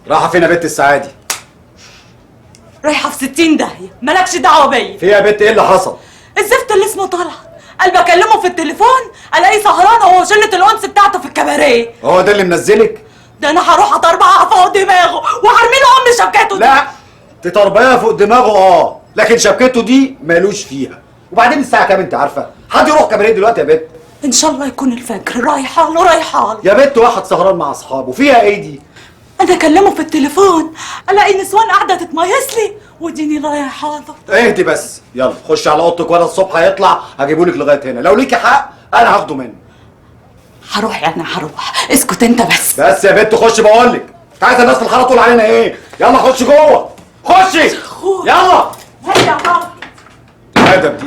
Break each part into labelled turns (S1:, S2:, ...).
S1: رايحه فين يا بنت السعادي؟
S2: رايحه في 60 داهيه، مالكش دعوه بيا.
S1: في يا بنت ايه اللي حصل؟
S2: الزفت اللي اسمه طلعت قال بكلمه في التليفون الاقيه سهران هو وشله الانس بتاعته في الكباريه.
S1: هو ده اللي منزلك؟
S2: ده انا هروح اطربعها فوق دماغه وهرمي له شبكته دي.
S1: لا تطربيها فوق دماغه لكن شبكته دي مالوش فيها. وبعدين الساعه كام انت عارفه؟ حد يروح كباريه دلوقتي يا بنت؟
S2: ان شاء الله يكون الفجر. رايحه له
S1: يا بنت واحد سهران مع اصحابه، فيها ايه دي؟
S2: انا اكلمه في التليفون الاقي نسوان قاعده تتميز لي وديني رايحه له.
S1: اهدي بس، يلا خش على اوضتك وانا الصبح هيطلع هجيبهولك لغايه هنا، لو ليكي حق انا هاخده منه.
S2: هروح يعني هروح، اسكت انت بس.
S1: بس يا بنت خش بقولك، انت عايزه الناس الحاره تقول علينا ايه؟ يلا خش جوه، خشي يلا.
S2: هيا يا بابا
S1: الادب دي.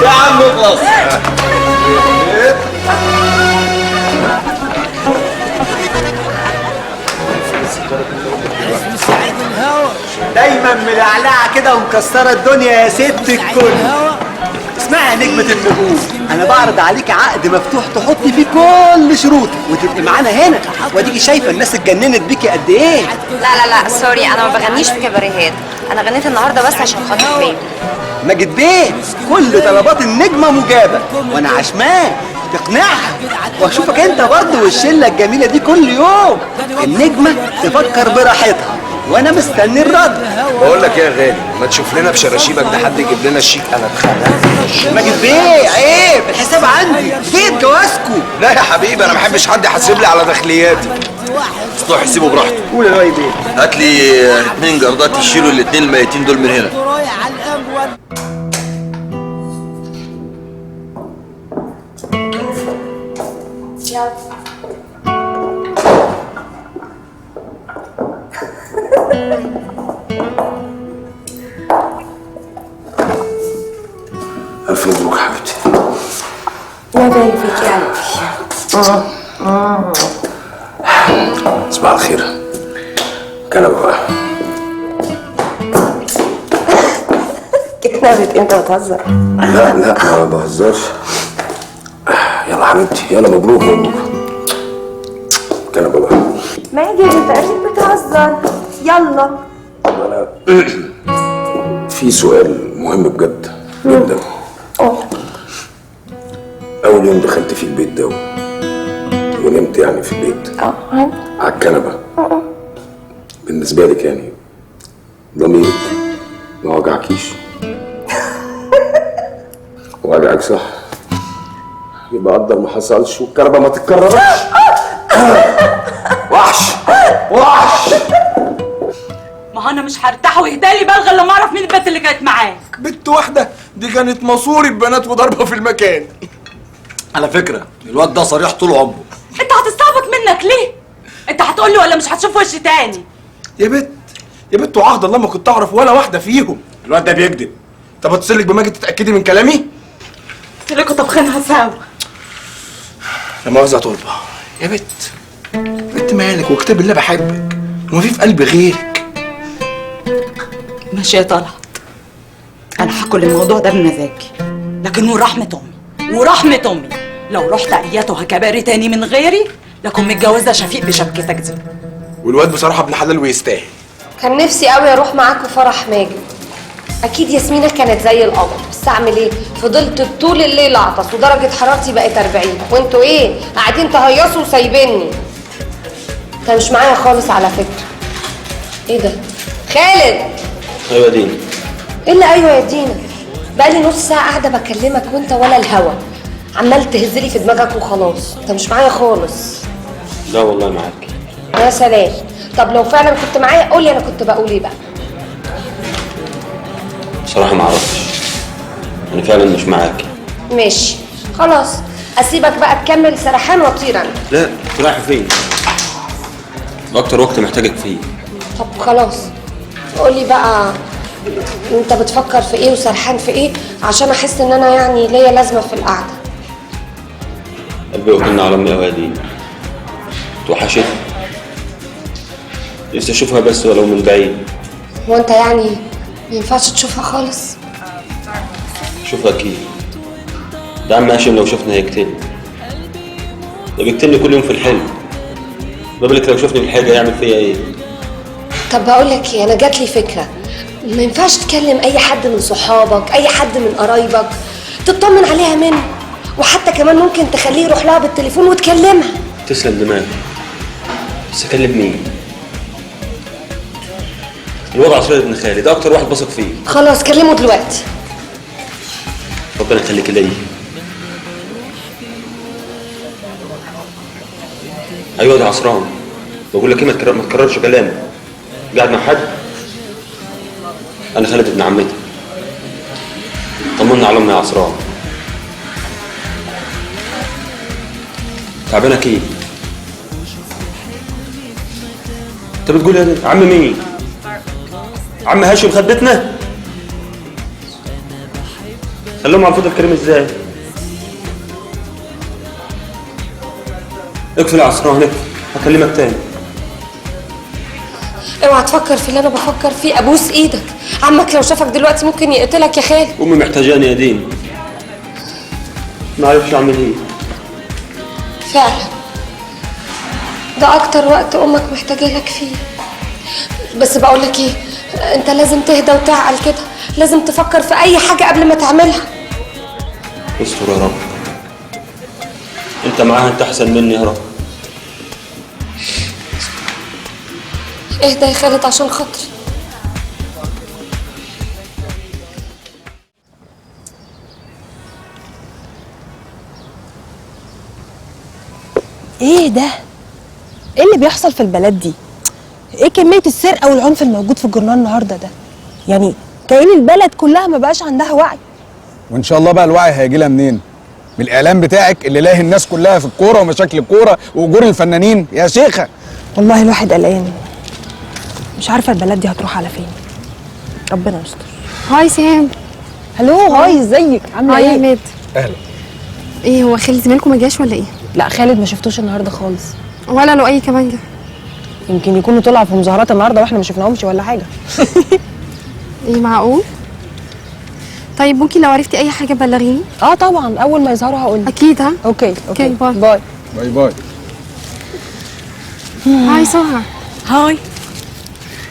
S3: يا عم اخلص.
S4: دايما ملعلعه كده ومكسره الدنيا يا ست الكل. اسمعي يا نجمة النجوم، أنا بعرض عليك عقد مفتوح تحطي فيه كل شروطك وتبقي معانا هنا، واديكي شايفة الناس اتجننت بيكي قد إيه.
S5: لا سوري، أنا ما بغنيش في كباريهات، أنا غنيت النهارده بس عشان خاطر بيه.
S4: ماجد بيه، كل طلبات النجمة مجابة، وأنا عشمان تقنعها وأشوفك أنت برضه والشلة الجميلة دي كل يوم. النجمة تفكر براحتها وانا مستني الرد.
S3: بقول لك ايه يا غالي، ما تشوف لنا بشراشيبك ده حد يجيب لنا الشيك. انا اتخانقت.
S4: ماجد بيه عيب، الحساب عندي جيت جوازكو.
S3: لا يا حبيبي انا ما بحبش حد يحاسب لي على داخلياتي.
S6: مفتوح يسيبه براحته.
S4: قول يا راي بيه.
S6: هات لي 2 جردات يشيلوا الاثنين الميتين دول من هنا.
S3: ألف مبروك حبيبتي.
S5: الله يبارك فيك يا قلبي.
S3: صباح الخير. كنبة بقى.
S5: اتنبت انت بتهزر.
S3: لا ما بهزرش. يلا حبيبتي يلا، مبروك مبروك. كنبة بقى.
S5: ماجد انت اكيد بتهزر. يلا.
S3: أنا في سؤال مهم بجد جدا. أول يوم دخلت في البيت ده ونمت يعني في البيت على الكنبة، بالنسبة لك يعني ضميرك ما وجعكيش؟ وجعك صح؟ يبقى قدر ما حصلش والكنبة ما تتكررش. وحش.
S2: ما انا مش هرتاح ويهدالي بقى غير لما اعرف مين البنت اللي كانت معاك.
S3: بنت واحدة دي كانت ماسورة بنات وضربة في المكان.
S1: على فكره الواد ده صريح طول عمره.
S2: انت هتستعبط منك ليه؟ انت هتقولي ولا مش هتشوف وش تاني؟
S3: يا بنت وعهد الله ما كنت اعرف ولا واحدة فيهم.
S1: الواد ده بيكذب.
S3: طب اتصلك بماجد تتأكدي من كلامي؟
S2: قلت لكم طبخينها سوا.
S3: لا مؤاخذة طلبة. يا بنت مالك وكتاب الله بحبك وما في قلبي غيرك.
S2: ماشي يا طلعت، انا هاكل الموضوع ده بمزاجي، لكن ورحمة امي لو رحت اياتها كباري تاني من غيري لكن متجوزه شفيق بشبكتك دي.
S3: والواد بصراحة ابن حلال ويستاهل.
S5: كان نفسي قوي اروح معاكم فرح ماجد. اكيد ياسمينة كانت زي القمر، بس اعمل ايه؟ فضلت طول الليل اعطس ودرجة حرارتي بقت 40، وانتوا ايه؟ قاعدين تهيصوا وسايبيني. انت مش معايا خالص على فكرة. ايه ده؟ خالد!
S6: ايوه دينا.
S5: ايه اللي ايوه يا دينا؟ بقالي نص ساعة قاعدة بكلمك وانت ولا الهوا، عمال تهزلي في دماغك وخلاص. انت مش معايا خالص.
S6: لا والله معاك.
S5: يا سلام. طب لو فعلا كنت معايا قولي انا كنت بقول ايه بقى.
S6: بصراحة ما اعرفش. انا فعلا مش معاك.
S5: ماشي خلاص، اسيبك بقى تكمل سرحان واطير انا.
S6: لا انت رايحة فين؟ اكتر وقت محتاجك فيه.
S5: طب خلاص قولي بقى انت بتفكر في ايه وسرحان في ايه عشان احس ان انا يعني ليا لازمه في القعده.
S6: قلبي وكلنا على امي اوادي. توحشتني. نفسي اشوفها بس ولو من بعيد.
S5: هو انت يعني ما ينفعش تشوفها خالص؟
S6: شوف اكيد ده عم هاشم لو شفنا هيقتلني. ده بيقتلني كل يوم في الحلم، ما بالك لو شفني في الحاجه يعمل فيا ايه؟
S5: طب بقول لك ايه، انا جات لي فكره. ما ينفعش تكلم اي حد من صحابك، اي حد من قرايبك، تطمن عليها منه، وحتى كمان ممكن تخليه يروح لها بالتليفون وتكلمها.
S6: تسلم دماغي، بس اكلم مين؟ الوضع عصير ابن خالي ده اكتر واحد بثق فيه.
S5: خلاص كلمه دلوقتي.
S6: ربنا يخليك ليا. ايوه ده عصران، بقول لك ايه، ما تكررش كلامي. قاعد مع حد؟ انا خالد ابن عمتي. طمنا على امي يا عصران. تعبانه كيف؟ انت بتقول ايه؟ عم مين؟ عم هاشم خدتنا؟ خليهم على الفضل الكريم ازاي؟ اقفل يا عصران اقفل، هكلمك تاني.
S5: اوعى تفكر في اللي انا بفكر فيه، ابوس ايدك. عمك لو شافك دلوقتي ممكن يقتلك يا خالد.
S6: امي محتاجاني يا دين، ما عرفش اعمل ايه.
S5: فعلا ده اكتر وقت امك محتاجه لك فيه. بس بقول لك ايه، انت لازم تهدى وتعقل كده، لازم تفكر في اي حاجه قبل ما تعملها.
S6: استر يا رب، انت معاها، انت احسن مني يا رب.
S5: اهدى يا خالد عشان خاطري.
S7: ايه ده؟ ايه اللي بيحصل في البلد دي؟ ايه كمية السرقة والعنف الموجود في الجورنال النهارده ده؟ يعني كأن البلد كلها ما بقاش عندها وعي.
S8: وان شاء الله بقى الوعي هيجي لها منين؟ من الاعلام بتاعك اللي لاهي الناس كلها في الكوره ومشاكل الكوره واجور الفنانين يا شيخه.
S7: والله الواحد قلقان، مش عارفة البلد دي هتروح على فين. ربنا يستر.
S9: هاي سام.
S7: هلو هاي، ازيك؟ عاملة
S9: هاي يا
S7: ايه؟
S9: عماد.
S8: اهلا.
S9: ايه هو خالد زمانكم ما جاش ولا ايه؟
S7: لا خالد ما شفتوش النهارده خالص.
S9: ولا لؤي كمان جه.
S7: يمكن يكونوا طلعوا في مظاهرات النهارده واحنا ما شفناهمش ولا حاجة.
S9: ايه معقول؟ طيب ممكن لو عرفتي اي حاجه بلغيني.
S7: اه طبعا اول ما يظهروا هقول لك.
S9: اكيد. ها
S7: اوكي
S9: اوكي باي
S7: باي
S8: باي باي.
S9: هاي سهى.
S10: هاي،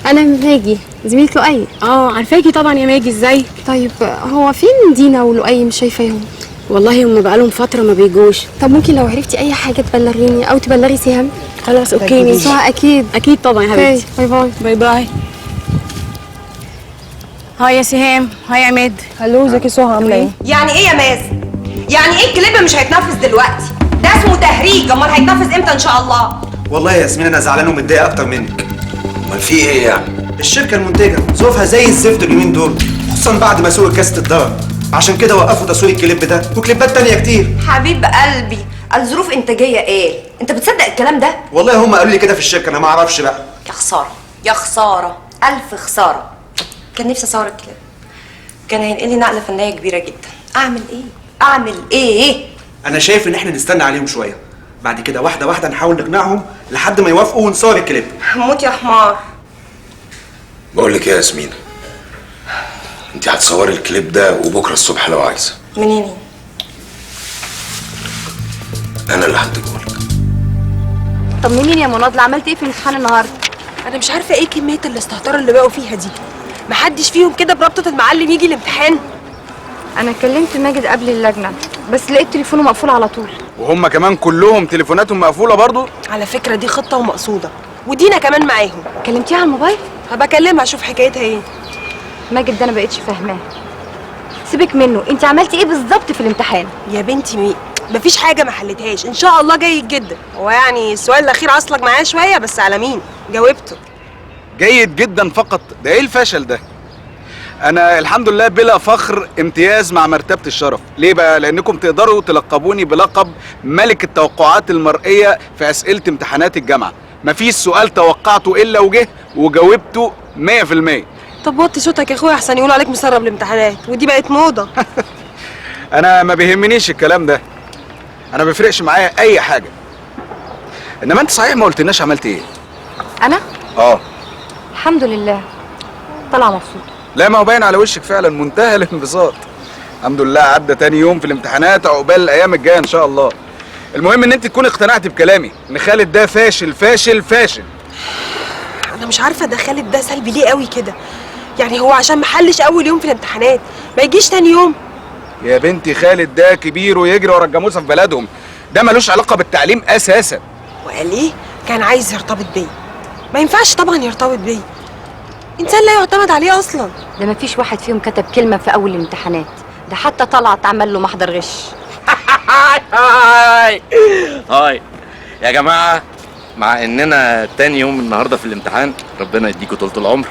S9: انا ماجي زميلة لؤي.
S10: عارفاكي طبعا يا ماجي، ازاي؟
S9: طيب هو فين دينا ولؤي؟ مش شايفاهم.
S10: والله هم بقالهم فتره ما بيجوش.
S9: طب ممكن لو عرفتي اي حاجه تبلغيني او تبلغي سهام.
S10: خلاص اوكي ماشي.
S9: سهى اكيد.
S10: اكيد طبعا يا
S9: اوكي
S10: حبيبتي.
S9: باي باي.
S10: باي باي. هاي يا سهام، هاي يا عماد.
S7: هلو ازيك يا سهى، عاملة ايه؟
S2: يعني ايه يا مازن؟ يعني ايه الكليب مش هيتنفذ دلوقتي؟ ده اسمه تهريج، امال هيتنفذ امتى ان شاء الله؟
S4: والله يا ياسمين انا زعلان ومتضايق اكتر منك.
S3: امال في ايه يعني؟
S4: الشركه المنتجه ظروفها زي الزفت اليومين دول، خصوصا بعد ما سوق الكاسيت اتضرب. عشان كده وقفوا تصوير الكليب ده وكليبات تانية كتير.
S2: حبيب قلبي، الظروف انتاجيه ايه؟ انت بتصدق الكلام ده؟
S4: والله هم قالوا لي كده في الشركه، انا ما اعرفش بقى.
S2: يا خساره يا خساره، الف خساره. كان نفسي اصور الكليب، كان هينقل لي نقله فنيه كبيره جدا. اعمل ايه؟ اعمل ايه؟
S4: انا شايف ان احنا نستنى عليهم شويه، بعد كده واحده واحده نحاول نقنعهم لحد ما يوافقوا ونصور الكليب.
S2: هموت يا حمار.
S3: بقول لك يا ياسمين، انت هتصوري الكليب ده وبكره الصبح لو عايزه.
S2: منين؟
S3: انا اللي هديهولك.
S10: طمنيني يا مناضله، عملت ايه في الامتحان النهارده؟
S7: انا مش عارفة ايه كمية الاستهتار اللي بقوا فيها دي. محدش فيهم كده بربطة المعلم يجي الامتحان.
S9: انا كلمت ماجد قبل اللجنه بس لقيت تليفونه مقفول على طول.
S8: وهم كمان كلهم تليفوناتهم مقفوله برضو.
S7: على فكرة دي خطة ومقصودة، ودينا كمان معاهم.
S9: كلمتيها على الموبايل؟
S7: هبقى اكلمها اشوف حكايتها ايه.
S9: ماجد ده انا بقيتش فاهماه. سيبك منه، انت عملتي ايه بالظبط في الامتحان؟
S7: يا بنتي مفيش حاجة ما حلتهاش، ان شاء الله جيد جدا. هو يعني السؤال الاخير عصلك معايا شوية بس على مين؟ جاوبته.
S8: جيد جدا فقط، ده ايه الفشل ده؟ انا الحمد لله بلا فخر امتياز مع مرتبة الشرف. ليه بقى؟ لانكم تقدروا تلقبوني بلقب ملك التوقعات المرئية في اسئلة امتحانات الجامعة. مفيش سؤال توقعته الا وجه وجاوبته 100%.
S7: طب وطي صوتك يا اخويا احسن يقولوا عليك مسرب الامتحانات، ودي بقت موضة.
S8: انا ما بيهمنيش الكلام ده، انا ما بيفرقش معايا اي حاجة. انما انت صحيح ما قلتلناش عملت ايه؟
S9: انا
S8: اه
S9: الحمد لله طالعه مبسوطه.
S8: لا، ما هو باين على وشك فعلا منتهى الانبساط. الحمد لله عدى تاني يوم في الامتحانات، عقبال الايام الجايه ان شاء الله. المهم ان انت تكوني اقتنعتي بكلامي ان خالد ده فاشل فاشل فاشل.
S7: انا مش عارفه ده خالد ده سلبي ليه قوي كده. يعني هو عشان محلش اول يوم في الامتحانات ما يجيش تاني يوم؟
S8: يا بنتي خالد ده كبير ويجري ورا الجاموسه في بلدهم، ده ملوش علاقه بالتعليم اساسا.
S7: وقال ايه؟ كان عايز يرتبط بيا. ما ينفعش طبعا يرتبط بيا، انسان لا يعتمد عليه اصلا.
S10: ده مفيش واحد فيهم كتب كلمه في اول الامتحانات، ده حتى طلعت عمل له محضر غش.
S11: هاي يا جماعه، مع اننا تاني يوم النهارده في الامتحان، ربنا يديكوا طولة العمر،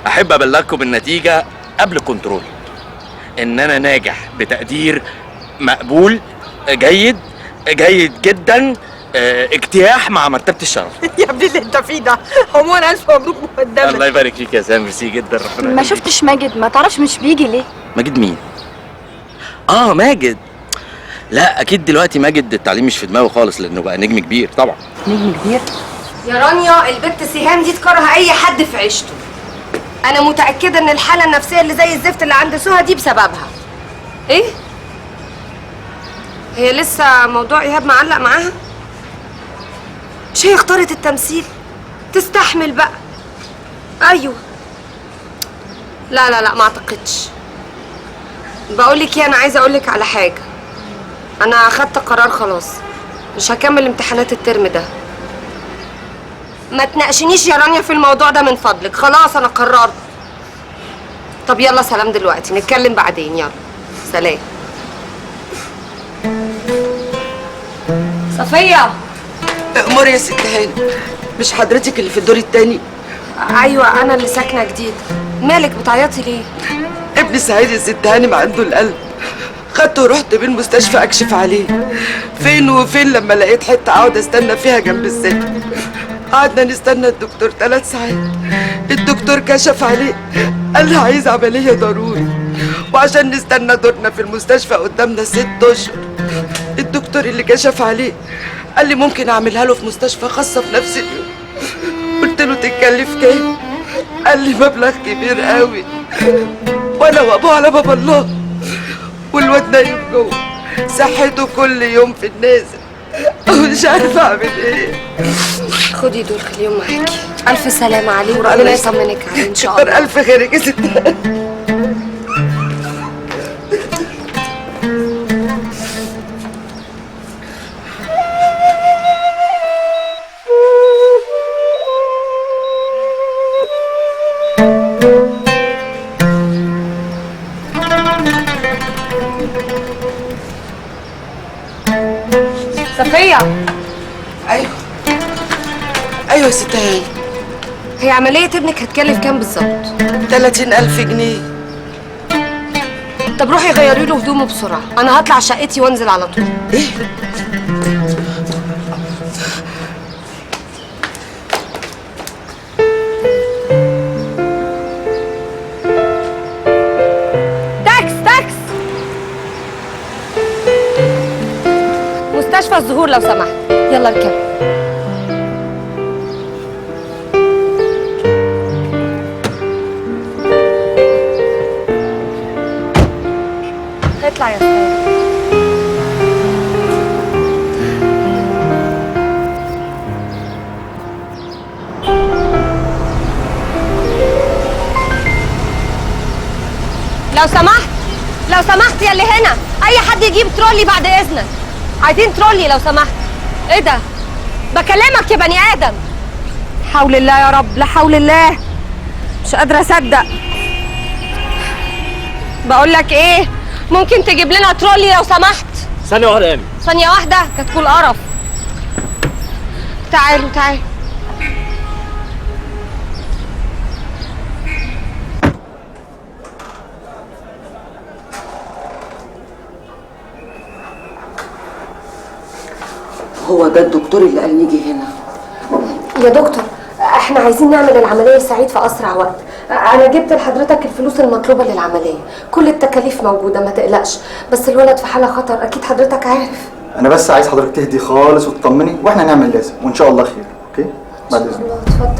S11: احب ابلغكم بالنتيجه قبل الكنترول ان انا ناجح بتقدير مقبول، جيد جدا، اجتياح مع مرتبه الشرف.
S7: يا ابني اللي انت فيه ده، عموما الف مبروك مقدما.
S11: الله يبارك فيك يا سام، ميرسي جدا، ربنا
S10: ما شفتش ماجد؟ ما تعرفش مش بيجي ليه؟
S11: ماجد مين؟ ماجد. لا اكيد دلوقتي ماجد التعليم مش في دماغه خالص، لانه بقى نجم كبير طبعا.
S10: نجم كبير؟
S5: يا رانيا البت سهام دي تكره اي حد في عيشته. انا متاكده ان الحاله النفسيه اللي زي الزفت اللي عند سهى دي بسببها. ايه؟ هي لسه موضوع ايهاب معلق معاها؟ مش هي اختارت التمثيل؟ تستحمل بقى. ايوه. لا لا لا ما اعتقدش. بقولك ايه، انا عايزه اقولك على حاجه. انا اخدت قرار خلاص، مش هكمل امتحانات الترم ده. ما تناقشنيش يا رانيا في الموضوع ده من فضلك، خلاص انا قررت. طب يلا سلام دلوقتي، نتكلم بعدين، يلا سلام. صفية
S12: اموري يا ست هاني، مش حضرتك اللي في الدور التاني؟
S5: ايوه انا اللي ساكنه جديد. مالك بتعيطي ليه؟
S12: ابن سعيد يا ست هاني عنده القلب، خدته ورحت بيه المستشفى اكشف عليه. فين وفين لما لقيت حته اقعد استنى فيها جنب السجن. قعدنا نستنى الدكتور 3 ساعات. الدكتور كشف عليه قال لي عايز عمليه ضروري، وعشان نستنى دورنا في المستشفى قدامنا 6 اشهر. الدكتور اللي كشف عليه قال لي ممكن اعملها له في مستشفى خاصه في نفس اليوم. قلت له تتكلف كام؟ قال لي مبلغ كبير قوي، وانا وابوه على باب الله، والواد نايم جوه، صحته كل يوم في النازل، مش عارفه اعمل ايه.
S5: خدي دول خليهم معاكي. الف سلامه عليه وربنا يطمنك عليه ان شاء الله.
S12: الف خيرك يا ست.
S5: صفية.
S12: ايوه يا ست هاني.
S5: هي عملية ابنك هتكلف كام بالظبط؟
S12: 30,000 جنيه.
S5: طب روحي غيري له هدومه بسرعة، أنا هطلع شقتي وانزل على طول.
S12: ايه؟
S5: تاكس مستشفى الزهور لو سمحت، يلا اركبي. اطلع يا استاذ. لو سمحت يا اللي هنا، اي حد يجيب ترولي بعد اذنك. عايزين ترولي لو سمحت. ايه ده؟ بكلمك يا بني ادم. حول الله يا رب، لا حول الله، مش قادره اصدق. بقول لك ايه، ممكن تجيب لنا ترولي لو سمحت؟
S11: ثانيه واحده يا امي.
S5: ثانيه واحده؟ كتكون قرف. تعالوا.
S12: هو ده الدكتور اللي قال نيجي هنا؟
S5: يا دكتور احنا عايزين نعمل العمليه سعيد في اسرع وقت. انا جبت لحضرتك الفلوس المطلوبه للعمليه، كل التكاليف موجوده ما تقلقش، بس الولد في حاله خطر اكيد حضرتك عارف.
S13: انا بس عايز حضرتك تهدي خالص وتطمني، واحنا نعمل لازم وان شاء الله خير. اوكي؟ بعد اذنك.
S5: اتفضل.